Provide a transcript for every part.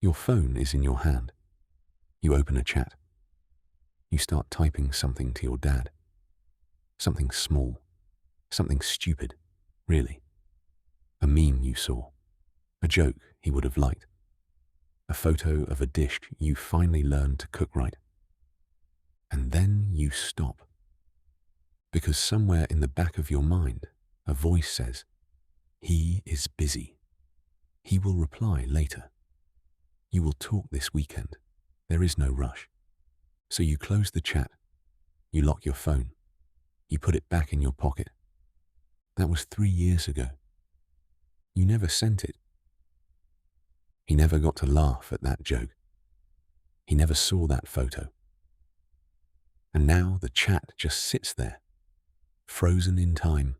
Your phone is in your hand. You open a chat. You start typing something to your dad. Something small. Something stupid, really. A meme you saw. A joke he would have liked. A photo of a dish you finally learned to cook right. And then you stop. Because somewhere in the back of your mind, a voice says, he is busy. He will reply later. You will talk this weekend. There is no rush. So you close the chat. You lock your phone. You put it back in your pocket. That was 3 years ago. You never sent it. He never got to laugh at that joke. He never saw that photo. And now the chat just sits there, frozen in time.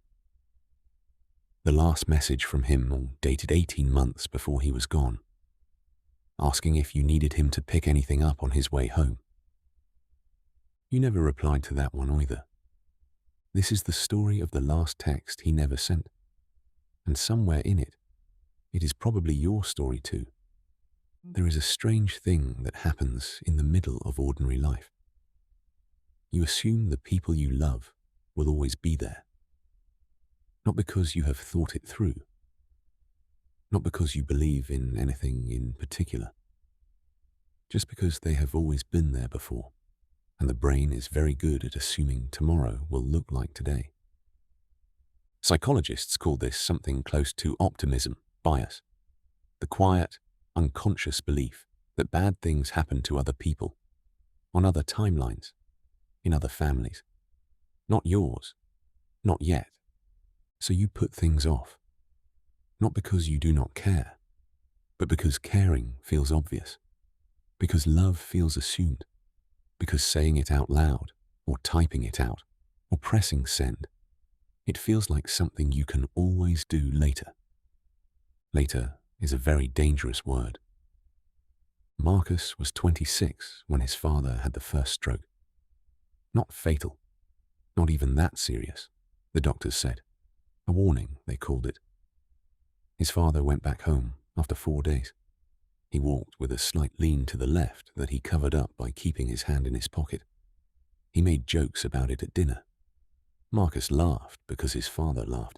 The last message from him, dated 18 months before he was gone, asking if you needed him to pick anything up on his way home. You never replied to that one either. This is the story of the last text he never sent. And somewhere in it, it is probably your story too. There is a strange thing that happens in the middle of ordinary life. You assume the people you love will always be there. Not because you have thought it through. Not because you believe in anything in particular. Just because they have always been there before, and the brain is very good at assuming tomorrow will look like today. Psychologists call this something close to optimism bias, the quiet, unconscious belief that bad things happen to other people, on other timelines, in other families. Not yours, not yet. So you put things off, not because you do not care, but because caring feels obvious, because love feels assumed, because saying it out loud, or typing it out, or pressing send, it feels like something you can always do later. Later is a very dangerous word. Marcus was 26 when his father had the first stroke. Not fatal, not even that serious, the doctors said. A warning, they called it. His father went back home after 4 days. He walked with a slight lean to the left that he covered up by keeping his hand in his pocket. He made jokes about it at dinner. Marcus laughed because his father laughed.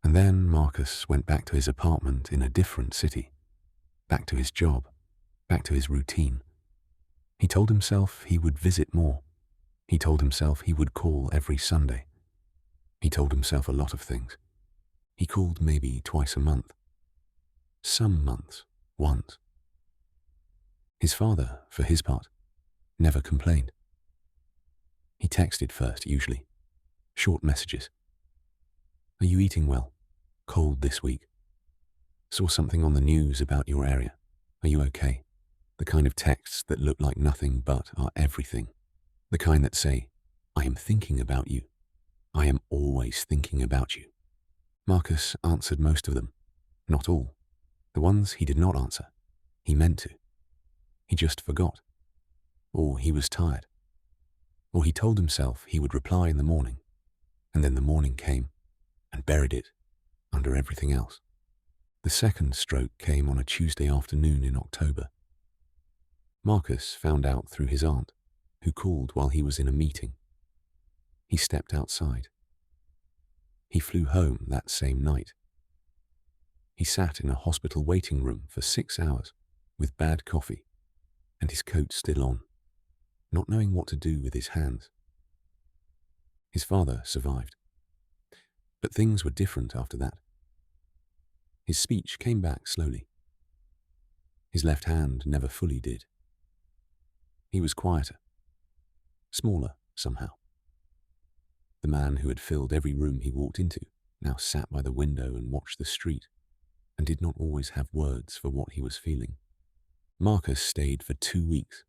And then Marcus went back to his apartment in a different city, back to his job, back to his routine. He told himself he would visit more. He told himself he would call every Sunday. He told himself a lot of things. He called maybe twice a month. Some months, once. His father, for his part, never complained. He texted first, usually. Short messages. Are you eating well? Cold this week. Saw something on the news about your area. Are you okay? The kind of texts that look like nothing but are everything. The kind that say, I am thinking about you. I am always thinking about you. Marcus answered most of them. Not all. The ones he did not answer. He meant to. He just forgot. Or he was tired. Or he told himself he would reply in the morning. And then the morning came and buried it under everything else. The second stroke came on a Tuesday afternoon in October. Marcus found out through his aunt, who called while he was in a meeting. He stepped outside. He flew home that same night. He sat in a hospital waiting room for 6 hours with bad coffee and his coat still on, not knowing what to do with his hands. His father survived. But things were different after that. His speech came back slowly. His left hand never fully did. He was quieter, smaller somehow. The man who had filled every room he walked into now sat by the window and watched the street, and did not always have words for what he was feeling. Marcus stayed for 2 weeks,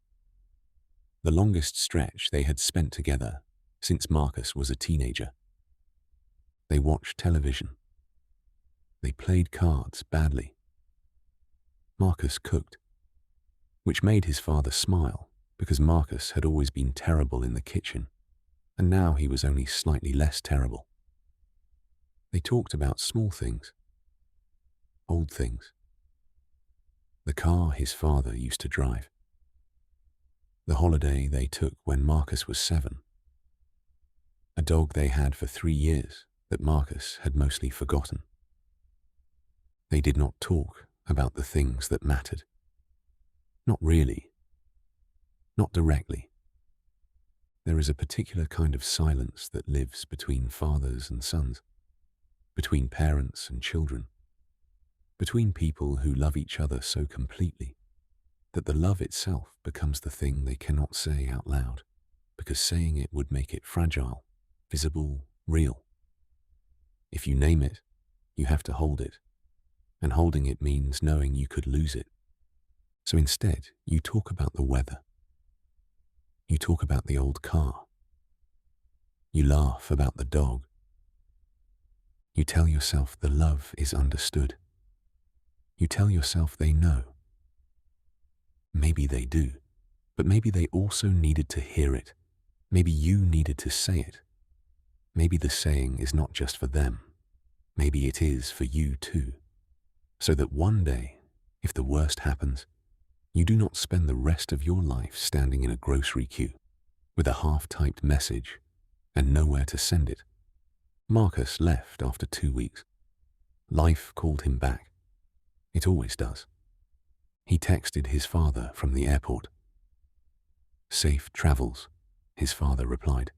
the longest stretch they had spent together since Marcus was a teenager. They watched television. They played cards badly. Marcus cooked, which made his father smile because Marcus had always been terrible in the kitchen, and now he was only slightly less terrible. They talked about small things, old things. The car his father used to drive. The holiday they took when Marcus was 7. A dog they had for 3 years that Marcus had mostly forgotten. They did not talk about the things that mattered. Not really. Not directly. There is a particular kind of silence that lives between fathers and sons, between parents and children, between people who love each other so completely that the love itself becomes the thing they cannot say out loud, because saying it would make it fragile, visible, real. If you name it, you have to hold it, and holding it means knowing you could lose it. So instead, you talk about the weather. You talk about the old car. You laugh about the dog. You tell yourself the love is understood. You tell yourself they know. Maybe they do, but maybe they also needed to hear it. Maybe you needed to say it. Maybe the saying is not just for them. Maybe it is for you too. So that one day, if the worst happens, you do not spend the rest of your life standing in a grocery queue with a half-typed message and nowhere to send it. Marcus left after 2 weeks. Life called him back. It always does. He texted his father from the airport. "Safe travels," his father replied.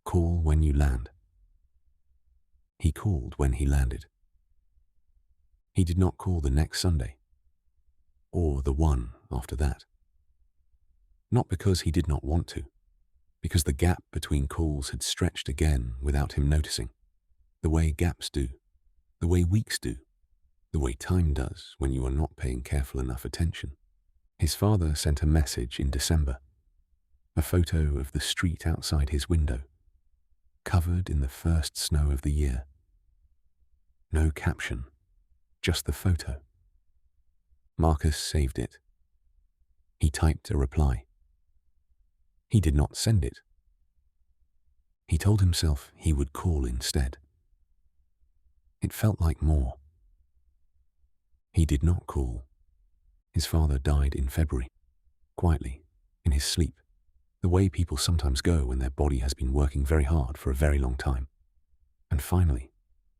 "Call when you land." He called when he landed. He did not call the next Sunday, or the one after that. Not because he did not want to, because the gap between calls had stretched again without him noticing, the way gaps do, the way weeks do, the way time does when you are not paying careful enough attention. His father sent a message in December, a photo of the street outside his window, covered in the first snow of the year. No caption, just the photo. Marcus saved it. He typed a reply. He did not send it. He told himself he would call instead. It felt like more. He did not call. His father died in February, quietly, in his sleep, the way people sometimes go when their body has been working very hard for a very long time, and finally,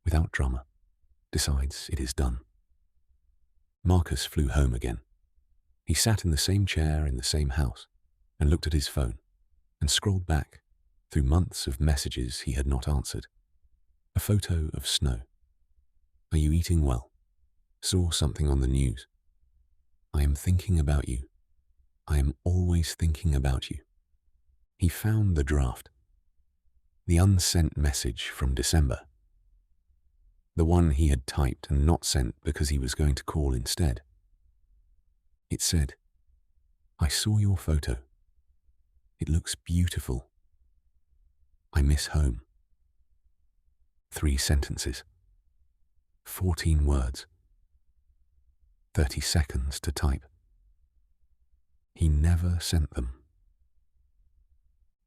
without drama, decides it is done. Marcus flew home again. He sat in the same chair in the same house and looked at his phone and scrolled back through months of messages he had not answered. A photo of snow. "Are you eating well? Saw something on the news. I am thinking about you. I am always thinking about you." He found the draft. The unsent message from December. The one he had typed and not sent because he was going to call instead. It said, "I saw your photo. It looks beautiful. I miss home." 3 sentences. 14 words. 30 seconds to type. He never sent them.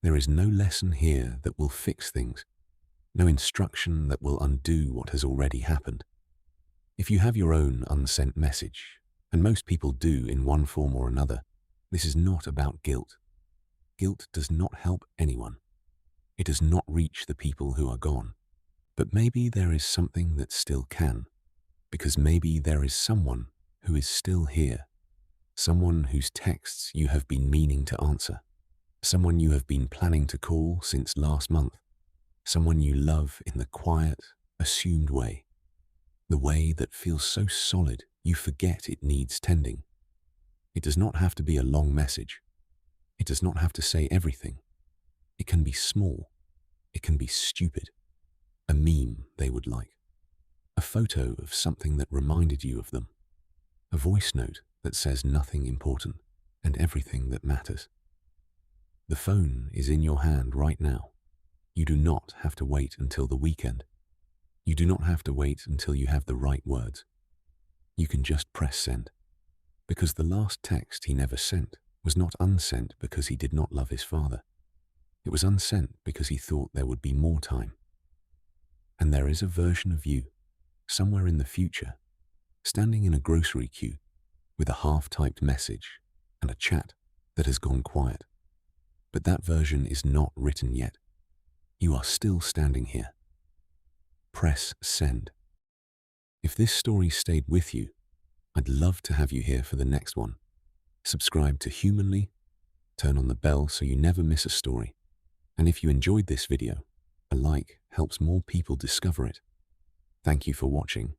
There is no lesson here that will fix things, no instruction that will undo what has already happened. If you have your own unsent message, and most people do in one form or another, this is not about guilt. Guilt does not help anyone. It does not reach the people who are gone. But maybe there is something that still can, because maybe there is someone who is still here, someone whose texts you have been meaning to answer, someone you have been planning to call since last month, someone you love in the quiet, assumed way, the way that feels so solid you forget it needs tending. It does not have to be a long message. It does not have to say everything. It can be small. It can be stupid. A meme they would like. A photo of something that reminded you of them. A voice note that says nothing important and everything that matters. The phone is in your hand right now. You do not have to wait until the weekend. You do not have to wait until you have the right words. You can just press send. Because the last text he never sent was not unsent because he did not love his father. It was unsent because he thought there would be more time. And there is a version of you, somewhere in the future, standing in a grocery queue, with a half-typed message and a chat that has gone quiet. But that version is not written yet. You are still standing here. Press send. If this story stayed with you, I'd love to have you here for the next one. Subscribe to Humanly, turn on the bell so you never miss a story. And if you enjoyed this video, a like helps more people discover it. Thank you for watching.